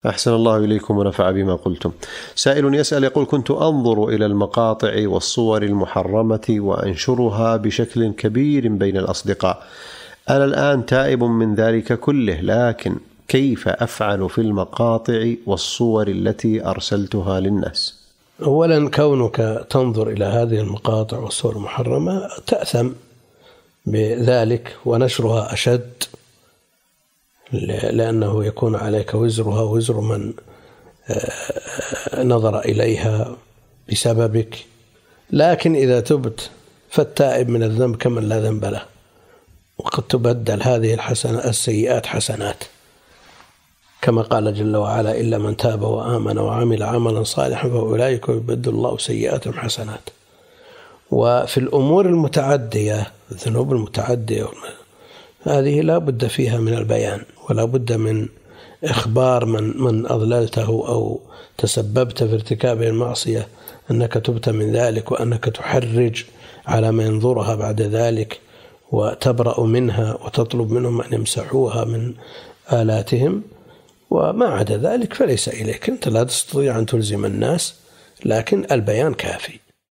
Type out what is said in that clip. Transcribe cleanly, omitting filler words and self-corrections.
أحسن الله إليكم ونفع بما قلتم. سائل يسأل يقول: كنت أنظر إلى المقاطع والصور المحرمة وأنشرها بشكل كبير بين الأصدقاء. أنا الآن تائب من ذلك كله، لكن كيف أفعل في المقاطع والصور التي أرسلتها للناس؟ أولا، كونك تنظر إلى هذه المقاطع والصور المحرمة تأثم بذلك، ونشرها أشد، لأنه يكون عليك وزرها وزر من نظر إليها بسببك. لكن إذا تبت فالتائب من الذنب كمن لا ذنب له، وقد تبدل هذه السيئات حسنات، كما قال جل وعلا: إلا من تاب وآمن وعمل عملا صالحا فأولئك يبدل الله سيئاتهم حسنات. وفي الأمور المتعدية، الذنوب المتعدية هذه لا بد فيها من البيان، ولا بد من إخبار من أضللته أو تسببت في ارتكاب المعصية أنك تبت من ذلك، وأنك تحرج على من ينظرها بعد ذلك، وتبرأ منها وتطلب منهم أن يمسحوها من آلاتهم. وما عدا ذلك فليس إليك، أنت لا تستطيع أن تلزم الناس، لكن البيان كافي.